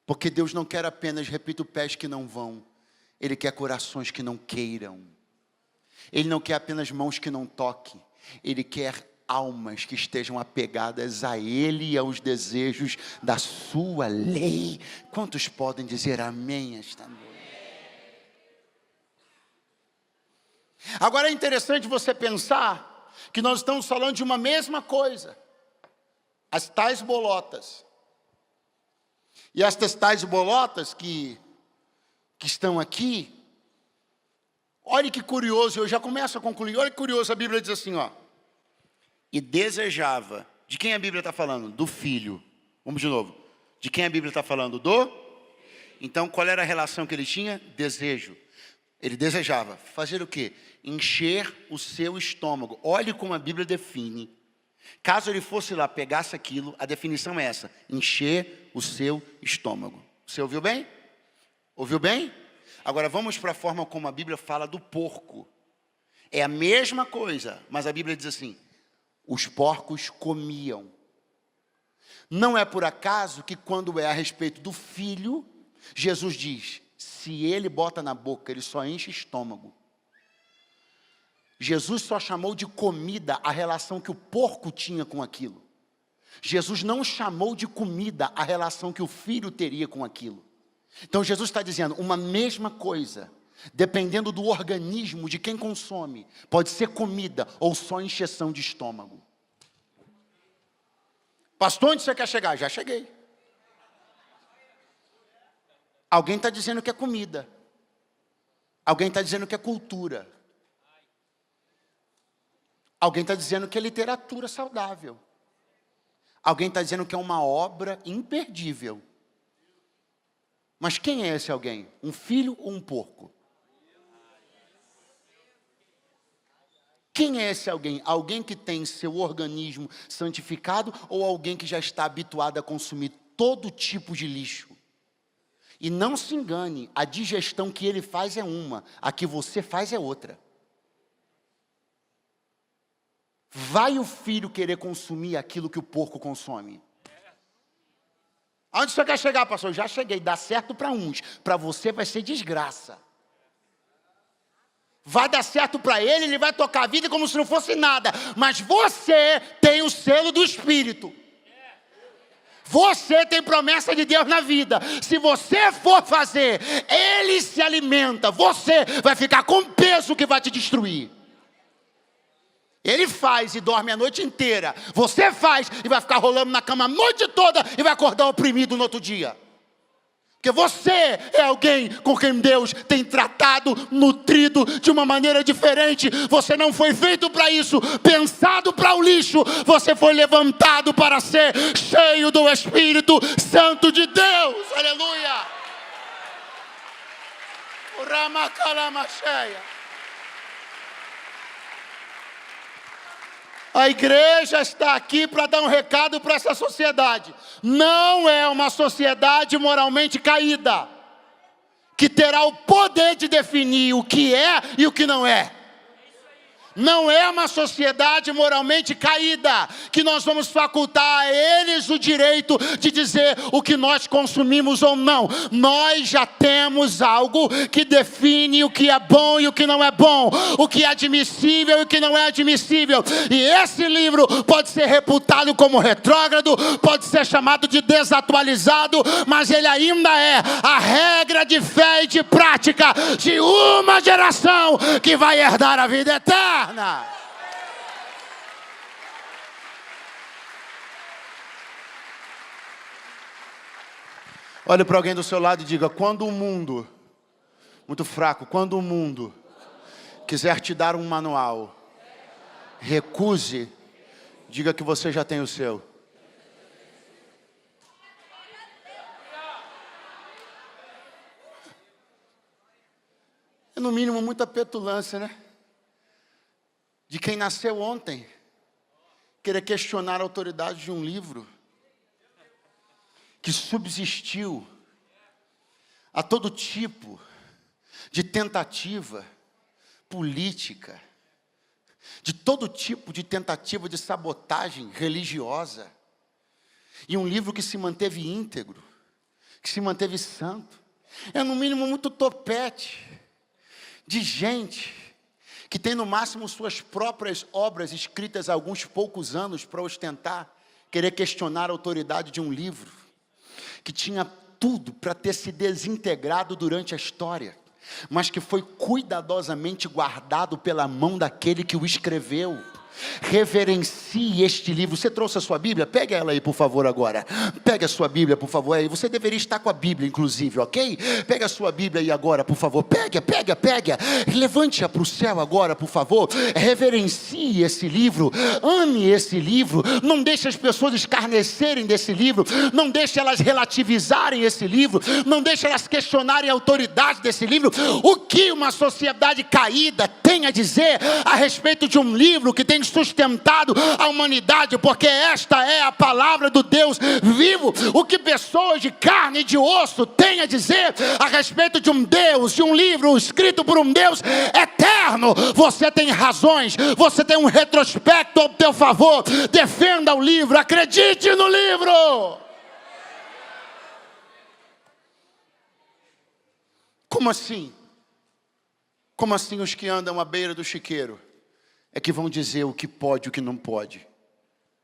Porque Deus não quer apenas, repito, pés que não vão. Ele quer corações que não queiram. Ele não quer apenas mãos que não toquem. Ele quer almas que estejam apegadas a Ele e aos desejos da sua lei. Quantos podem dizer amém esta noite? Agora é interessante você pensar que nós estamos falando de uma mesma coisa. As tais bolotas. E estas tais bolotas que estão aqui, olha que curioso, eu já começo a concluir, olha que curioso, a Bíblia diz assim, ó. E desejava, de quem a Bíblia está falando? Do filho. Vamos de novo. De quem a Bíblia está falando? Então, qual era a relação que ele tinha? Desejo. Ele desejava fazer o quê? Encher o seu estômago. Olhe como a Bíblia define. Caso ele fosse lá, pegasse aquilo, a definição é essa: encher o seu estômago. Você ouviu bem? Ouviu bem? Agora vamos para a forma como a Bíblia fala do porco. É a mesma coisa, mas a Bíblia diz assim: os porcos comiam. Não é por acaso que quando é a respeito do filho, Jesus diz, se ele bota na boca, ele só enche estômago. Jesus só chamou de comida a relação que o porco tinha com aquilo. Jesus não chamou de comida a relação que o filho teria com aquilo. Então Jesus está dizendo, uma mesma coisa, dependendo do organismo de quem consome, pode ser comida ou só encheção de estômago. Pastor, onde você quer chegar? Já cheguei. Alguém está dizendo que é comida. Alguém está dizendo que é cultura. Alguém está dizendo que é literatura saudável. Alguém está dizendo que é uma obra imperdível. Mas quem é esse alguém? Um filho ou um porco? Quem é esse alguém? Alguém que tem seu organismo santificado ou alguém que já está habituado a consumir todo tipo de lixo? E não se engane, a digestão que ele faz é uma, a que você faz é outra. Vai o filho querer consumir aquilo que o porco consome? Aonde você quer chegar, pastor? Já cheguei, dá certo para uns, para você vai ser desgraça. Vai dar certo para ele, ele vai tocar a vida como se não fosse nada, mas você tem o selo do Espírito. Você tem promessa de Deus na vida. Se você for fazer, ele se alimenta, você vai ficar com peso que vai te destruir. Ele faz e dorme a noite inteira. Você faz e vai ficar rolando na cama a noite toda e vai acordar oprimido no outro dia. Porque você é alguém com quem Deus tem tratado, nutrido de uma maneira diferente. Você não foi feito para isso, pensado para o lixo. Você foi levantado para ser cheio do Espírito Santo de Deus. Aleluia! O Ramacalamacheia. A igreja está aqui para dar um recado para essa sociedade. Não é uma sociedade moralmente caída, que terá o poder de definir o que é e o que não é. Não é uma sociedade moralmente caída, que nós vamos facultar a eles o direito de dizer o que nós consumimos ou não. Nós já temos algo que define o que é bom e o que não é bom, o que é admissível e o que não é admissível. E esse livro pode ser reputado como retrógrado, pode ser chamado de desatualizado, mas ele ainda é a regra de fé e de prática de uma geração que vai herdar a vida eterna. Olhe para alguém do seu lado e diga: quando o mundo, muito fraco, quando o mundo quiser te dar um manual, recuse, diga que você já tem o seu. É no mínimo muita petulância, né? De quem nasceu ontem, querer questionar a autoridade de um livro que subsistiu a todo tipo de tentativa política, de todo tipo de tentativa de sabotagem religiosa, e um livro que se manteve íntegro, que se manteve santo. É no mínimo muito topete de gente que tem no máximo suas próprias obras escritas há alguns poucos anos para ostentar, querer questionar a autoridade de um livro que tinha tudo para ter se desintegrado durante a história, mas que foi cuidadosamente guardado pela mão daquele que o escreveu. Reverencie este livro. Você trouxe a sua Bíblia? Pega ela aí, por favor, agora. Pega a sua Bíblia, por favor. Você deveria estar com a Bíblia, inclusive, ok? Pega a sua Bíblia aí agora, por favor. Pega. Levante-a para o céu agora, por favor. Reverencie esse livro. Ame esse livro. Não deixe as pessoas escarnecerem desse livro. Não deixe elas relativizarem esse livro. Não deixe elas questionarem a autoridade desse livro. O que uma sociedade caída tem a dizer a respeito de um livro que tem sustentado a humanidade, porque esta é a palavra do Deus vivo. O que pessoas de carne e de osso têm a dizer a respeito de um Deus, de um livro escrito por um Deus eterno. Você tem razões, você tem um retrospecto ao teu favor. Defenda o livro, acredite no livro. Como assim? Como assim os que andam à beira do chiqueiro é que vão dizer o que pode e o que não pode,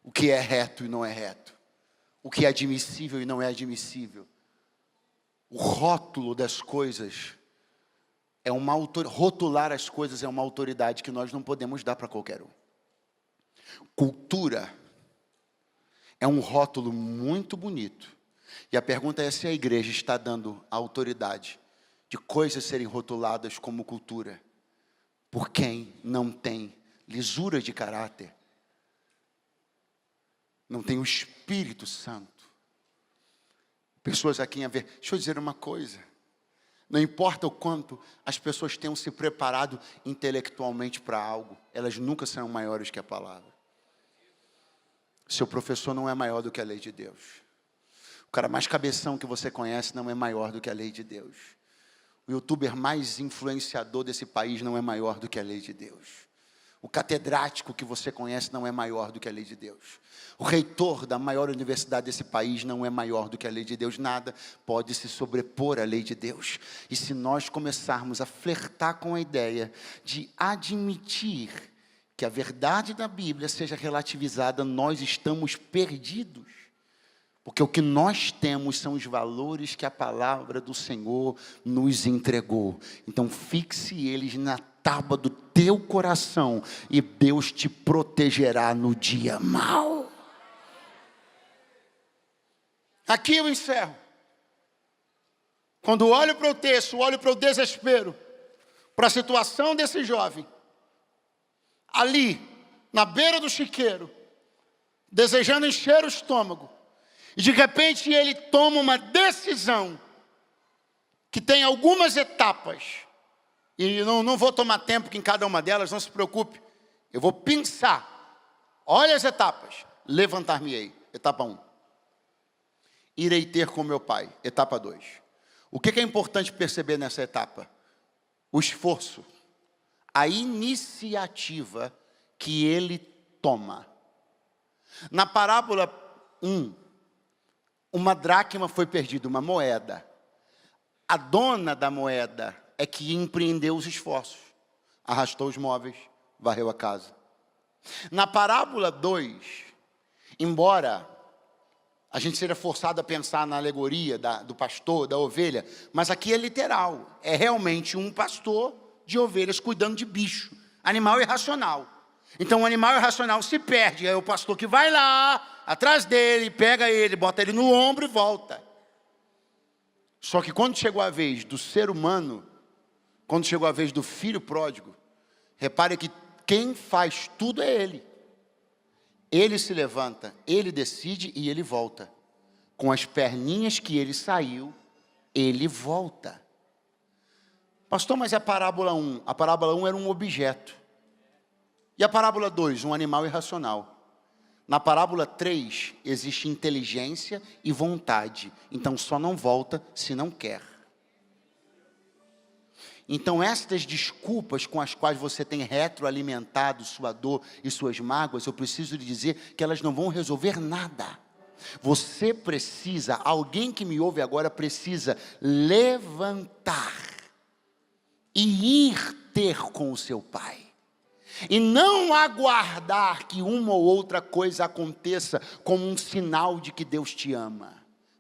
o que é reto e não é reto, o que é admissível e não é admissível? O rótulo das coisas é uma rotular as coisas é uma autoridade que nós não podemos dar para qualquer um. Cultura é um rótulo muito bonito, e a pergunta é se a igreja está dando a autoridade de coisas serem rotuladas como cultura por quem não tem lisura de caráter, não tem o Espírito Santo. Pessoas aqui a ver, deixa eu dizer uma coisa, não importa o quanto as pessoas tenham se preparado intelectualmente para algo, elas nunca serão maiores que a palavra. Seu professor não é maior do que a lei de Deus. O cara mais cabeção que você conhece não é maior do que a lei de Deus. O youtuber mais influenciador desse país não é maior do que a lei de Deus. O catedrático que você conhece não é maior do que a lei de Deus. O reitor da maior universidade desse país não é maior do que a lei de Deus. Nada pode se sobrepor à lei de Deus. E se nós começarmos a flertar com a ideia de admitir que a verdade da Bíblia seja relativizada, nós estamos perdidos. Porque o que nós temos são os valores que a palavra do Senhor nos entregou. Então fixe eles na tábua do teu coração, e Deus te protegerá no dia mau. Aqui eu encerro. Quando olho para o texto, olho para o desespero, para a situação desse jovem, ali, na beira do chiqueiro, desejando encher o estômago, e de repente ele toma uma decisão, que tem algumas etapas, e não vou tomar tempo em cada uma delas, não se preocupe, eu vou pensar, olha as etapas, levantar-me-ei, etapa 1, irei ter com meu pai, etapa 2, o que é importante perceber nessa etapa? O esforço, a iniciativa que ele toma. Na parábola 1, uma dracma foi perdida, uma moeda. A dona da moeda é que empreendeu os esforços, arrastou os móveis, varreu a casa. Na parábola 2, embora a gente seja forçado a pensar na alegoria do pastor, da ovelha, mas aqui é literal, é realmente um pastor de ovelhas cuidando de bicho, animal irracional. Então o animal irracional se perde, é o pastor que vai lá, atrás dele, pega ele, bota ele no ombro e volta. Só que quando chegou a vez do ser humano, quando chegou a vez do filho pródigo, repare que quem faz tudo é ele. Ele se levanta, ele decide e ele volta. Com as perninhas que ele saiu, ele volta. Pastor, mas é a parábola 1? A parábola 1 era um objeto. E a parábola 2? Um animal irracional. Na parábola 3, existe inteligência e vontade. Então só não volta se não quer. Então estas desculpas com as quais você tem retroalimentado sua dor e suas mágoas, eu preciso lhe dizer que elas não vão resolver nada. Você precisa, alguém que me ouve agora precisa levantar e ir ter com o seu pai. E não aguardar que uma ou outra coisa aconteça como um sinal de que Deus te ama.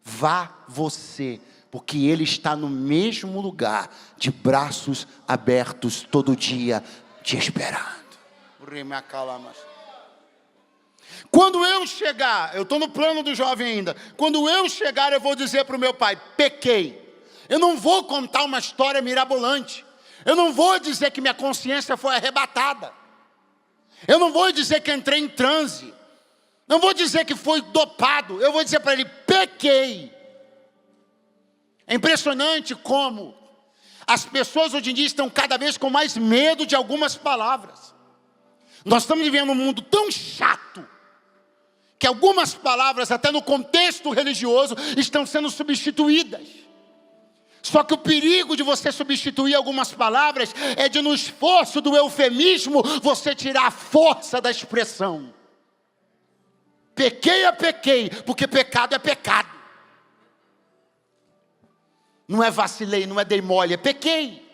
Vá você, porque Ele está no mesmo lugar, de braços abertos todo dia, te esperando. Quando eu chegar, eu estou no plano do jovem ainda, quando eu chegar eu vou dizer para o meu pai, pequei. Eu não vou contar uma história mirabolante. Eu não vou dizer que minha consciência foi arrebatada. Eu não vou dizer que entrei em transe. Não vou dizer que foi dopado. Eu vou dizer para ele, pequei. É impressionante como as pessoas hoje em dia estão cada vez com mais medo de algumas palavras. Nós estamos vivendo um mundo tão chato, que algumas palavras, até no contexto religioso, estão sendo substituídas. Só que o perigo de você substituir algumas palavras é de, no esforço do eufemismo, você tirar a força da expressão. Pequei é pequei, porque pecado é pecado. Não é vacilei, não é dei mole, é pequei.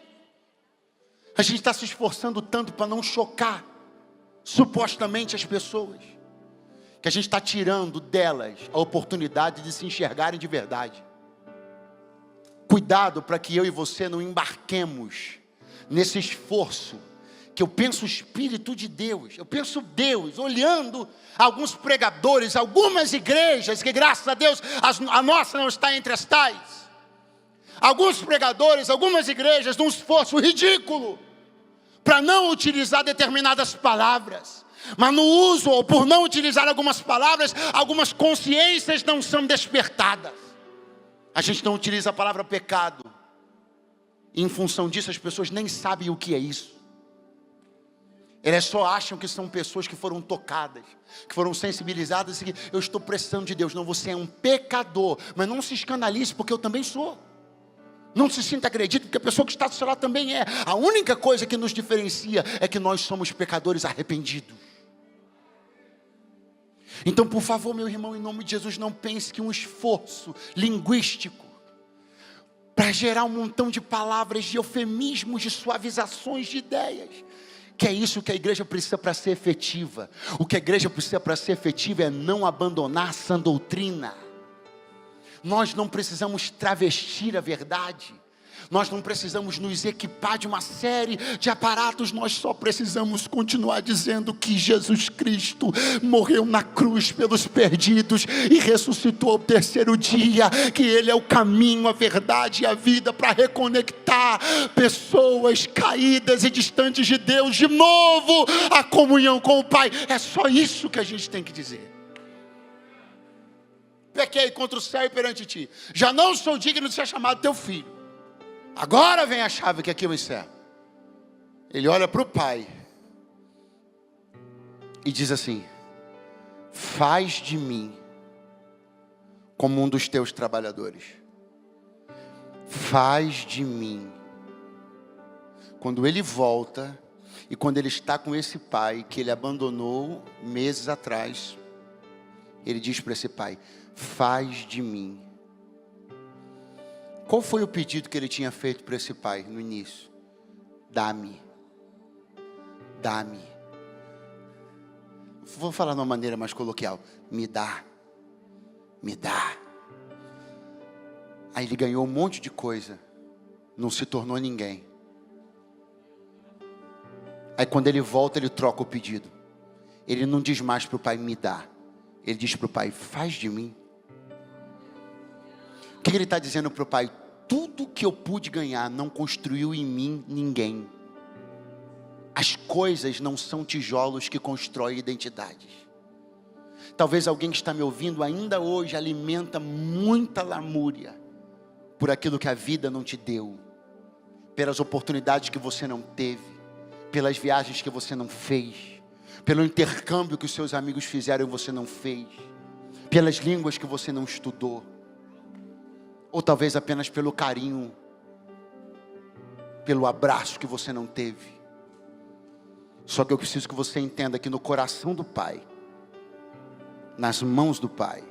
A gente está se esforçando tanto para não chocar, supostamente, as pessoas, que a gente está tirando delas a oportunidade de se enxergarem de verdade. Cuidado para que eu e você não embarquemos nesse esforço, que eu penso o Espírito de Deus, eu penso Deus, olhando alguns pregadores, algumas igrejas, que graças a Deus a nossa não está entre as tais. Alguns pregadores, algumas igrejas, num esforço ridículo, para não utilizar determinadas palavras. Mas no uso, ou por não utilizar algumas palavras, algumas consciências não são despertadas. A gente não utiliza a palavra pecado. E em função disso, as pessoas nem sabem o que é isso. Elas só acham que são pessoas que foram tocadas, que foram sensibilizadas e que eu estou precisando de Deus. Não, você é um pecador. Mas não se escandalize, porque eu também sou. Não se sinta agredido, porque a pessoa que está do seu lado também é. A única coisa que nos diferencia é que nós somos pecadores arrependidos. Então, por favor, meu irmão, em nome de Jesus, não pense que um esforço linguístico para gerar um montão de palavras, de eufemismos, de suavizações de ideias, que é isso que a igreja precisa para ser efetiva. O que a igreja precisa para ser efetiva é não abandonar a sã doutrina. Nós não precisamos travestir a verdade. Nós não precisamos nos equipar de uma série de aparatos, nós só precisamos continuar dizendo que Jesus Cristo morreu na cruz pelos perdidos e ressuscitou ao terceiro dia, que Ele é o caminho, a verdade e a vida para reconectar pessoas caídas e distantes de Deus de novo à comunhão com o Pai. É só isso que a gente tem que dizer. Pequei contra o céu e perante ti, já não sou digno de ser chamado teu filho. Agora vem a chave que aqui eu encerro. Ele olha para o pai e diz assim: faz de mim como um dos teus trabalhadores. Faz de mim. Quando ele volta e quando ele está com esse pai que ele abandonou meses atrás, ele diz para esse pai: faz de mim. Qual foi o pedido que ele tinha feito para esse pai no início? Dá-me. Dá-me. Vou falar de uma maneira mais coloquial. Me dá. Me dá. Aí ele ganhou um monte de coisa. Não se tornou ninguém. Aí quando ele volta, ele troca o pedido. Ele não diz mais para o pai: me dá. Ele diz para o pai: faz de mim. O que ele está dizendo para o pai? Tudo que eu pude ganhar não construiu em mim ninguém. As coisas não são tijolos que constroem identidades. Talvez alguém que está me ouvindo ainda hoje alimenta muita lamúria por aquilo que a vida não te deu, pelas oportunidades que você não teve, pelas viagens que você não fez, pelo intercâmbio que os seus amigos fizeram e você não fez, pelas línguas que você não estudou, ou talvez apenas pelo carinho, pelo abraço que você não teve. Só que eu preciso que você entenda que no coração do Pai, nas mãos do Pai,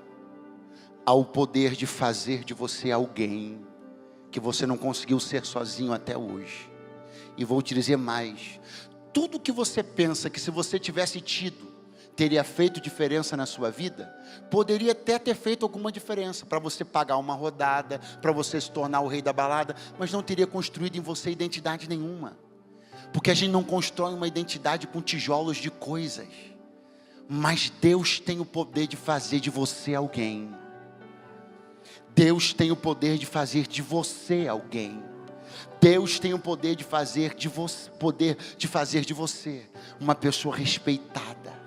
há o poder de fazer de você alguém que você não conseguiu ser sozinho até hoje. E vou te dizer mais: tudo que você pensa que se você tivesse tido, teria feito diferença na sua vida, poderia até ter feito alguma diferença, para você pagar uma rodada, para você se tornar o rei da balada, mas não teria construído em você identidade nenhuma, porque a gente não constrói uma identidade com tijolos de coisas, mas Deus tem o poder de fazer de você alguém. Deus tem o poder de fazer de você alguém. Deus tem o poder de fazer de você uma pessoa respeitada,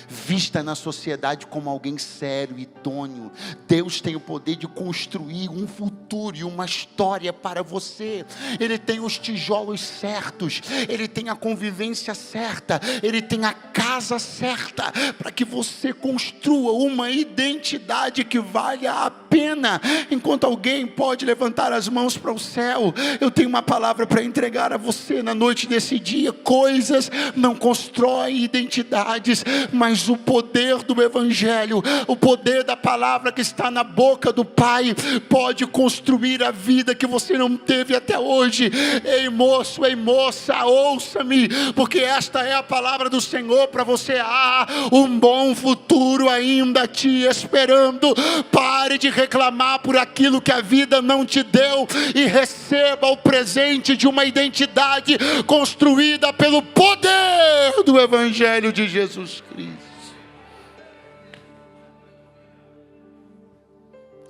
vista na sociedade como alguém sério, idôneo. Deus tem o poder de construir um futuro e uma história para você. Ele tem os tijolos certos, Ele tem a convivência certa, Ele tem a casa certa, para que você construa uma identidade que valha a pena. Enquanto alguém pode levantar as mãos para o céu, eu tenho uma palavra para entregar a você na noite desse dia. Coisas não constroem identidades, mas o poder do Evangelho, o poder da palavra que está na boca do Pai, pode construir a vida que você não teve até hoje. Ei moço, ei moça, ouça-me, porque esta é a palavra do Senhor para você. Há um bom futuro ainda te esperando. Pare de reclamar por aquilo que a vida não te deu e receba o presente de uma identidade construída pelo poder do Evangelho de Jesus Cristo.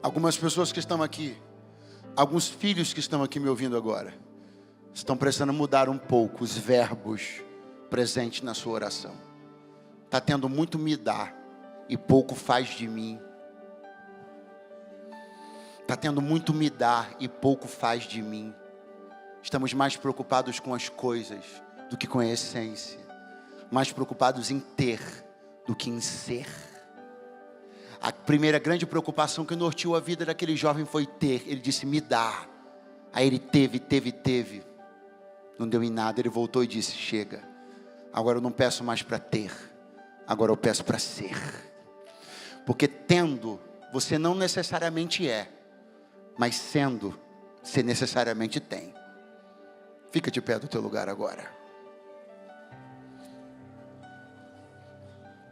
Algumas pessoas que estão aqui, alguns filhos que estão aqui me ouvindo agora, estão precisando mudar um pouco os verbos presentes na sua oração. Está tendo muito me dá e pouco faz de mim. Está tendo muito me dá e pouco faz de mim. Estamos mais preocupados com as coisas do que com a essência. Mais preocupados em ter do que em ser. A primeira grande preocupação que norteou a vida daquele jovem foi ter. Ele disse: me dá. Aí ele teve. Não deu em nada. Ele voltou e disse: chega. Agora eu não peço mais para ter. Agora eu peço para ser. Porque tendo, você não necessariamente é. Mas sendo, você necessariamente tem. Fica de pé do teu lugar agora.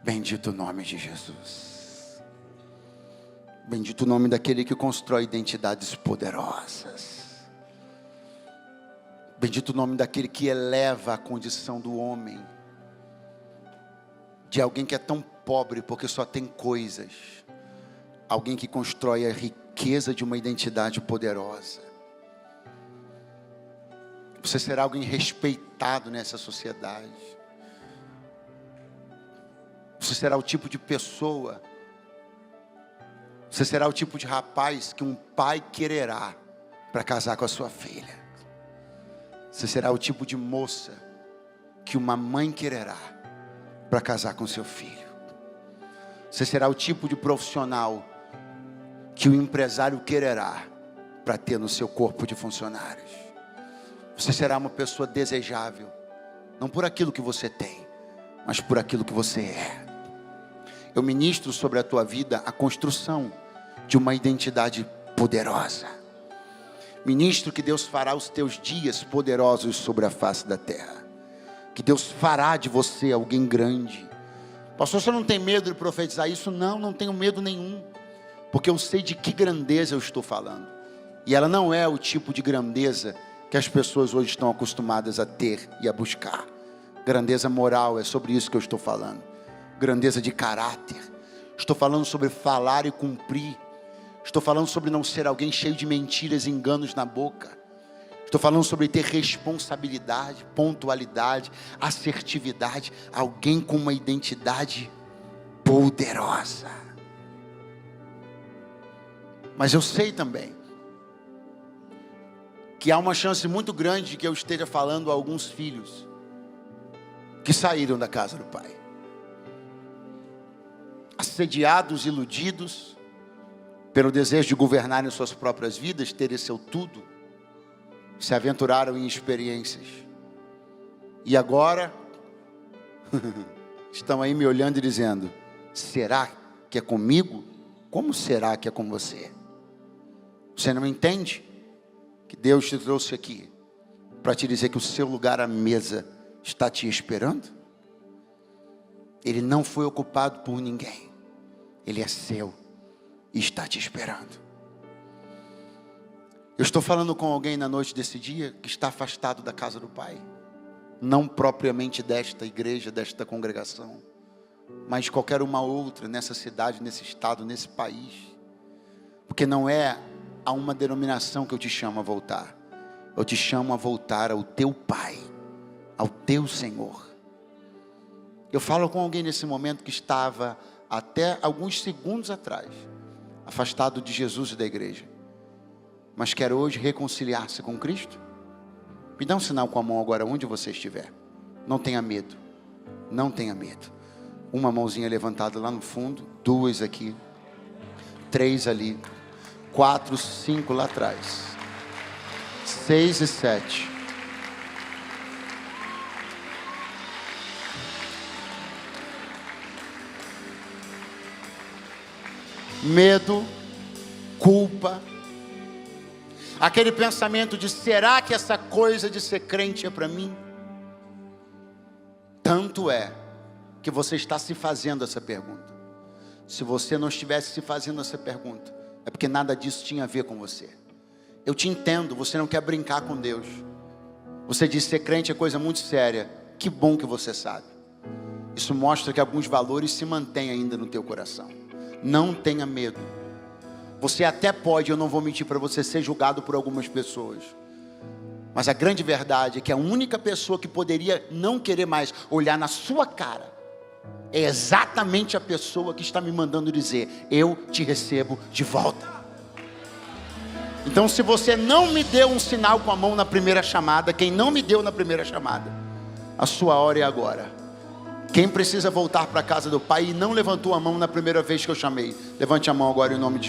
Bendito o nome de Jesus. Bendito o nome daquele que constrói identidades poderosas. Bendito o nome daquele que eleva a condição do homem, de alguém que é tão pobre porque só tem coisas, alguém que constrói a riqueza de uma identidade poderosa. Você será alguém respeitado nessa sociedade. Você será o tipo de pessoa, você será o tipo de rapaz que um pai quererá para casar com a sua filha. Você será o tipo de moça que uma mãe quererá para casar com seu filho. Você será o tipo de profissional que o empresário quererá para ter no seu corpo de funcionários. Você será uma pessoa desejável, não por aquilo que você tem, mas por aquilo que você é. Eu ministro sobre a tua vida a construção de uma identidade poderosa. Ministro que Deus fará os teus dias poderosos sobre a face da terra. Que Deus fará de você alguém grande. Pastor, você não tem medo de profetizar isso? Não, não tenho medo nenhum. Porque eu sei de que grandeza eu estou falando. E ela não é o tipo de grandeza que as pessoas hoje estão acostumadas a ter e a buscar. Grandeza moral, é sobre isso que eu estou falando. Grandeza de caráter. Estou falando sobre falar e cumprir. Estou falando sobre não ser alguém cheio de mentiras e enganos na boca. Estou falando sobre ter responsabilidade, pontualidade, assertividade. Alguém com uma identidade poderosa. Mas eu sei também que há uma chance muito grande de que eu esteja falando a alguns filhos que saíram da casa do pai, assediados, iludidos pelo desejo de governarem suas próprias vidas, terem seu tudo, se aventuraram em experiências e agora estão aí me olhando e dizendo: será que é comigo? Como será que é com você? Você não entende que Deus te trouxe aqui para te dizer que o seu lugar à mesa está te esperando? Ele não foi ocupado por ninguém. Ele é seu e está te esperando. Eu estou falando com alguém na noite desse dia que está afastado da casa do Pai. Não propriamente desta igreja, desta congregação, mas de qualquer uma outra nessa cidade, nesse estado, nesse país. Porque não é a uma denominação que eu te chamo a voltar. Eu te chamo a voltar ao teu Pai, ao teu Senhor. Eu falo com alguém nesse momento que estava até alguns segundos atrás afastado de Jesus e da igreja, mas quer hoje reconciliar-se com Cristo. Me dá um sinal com a mão agora onde você estiver. Não tenha medo, não tenha medo. Uma mãozinha levantada lá no fundo, 2 aqui, 3 ali, 4, 5 lá atrás, 6 e 7. Medo, culpa, aquele pensamento de: será que essa coisa de ser crente é para mim? Tanto é que você está se fazendo essa pergunta. Se você não estivesse se fazendo essa pergunta, é porque nada disso tinha a ver com você. Eu te entendo, você não quer brincar com Deus. Você diz: ser crente é coisa muito séria. Que bom que você sabe. Isso mostra que alguns valores se mantêm ainda no teu coração. Não tenha medo. Você até pode, eu não vou mentir para você, ser julgado por algumas pessoas. Mas a grande verdade é que a única pessoa que poderia não querer mais olhar na sua cara é exatamente a pessoa que está me mandando dizer: eu te recebo de volta. Então, se você não me deu um sinal com a mão na primeira chamada, quem não me deu na primeira chamada, a sua hora é agora. Quem precisa voltar para a casa do Pai e não levantou a mão na primeira vez que eu chamei, levante a mão agora em nome de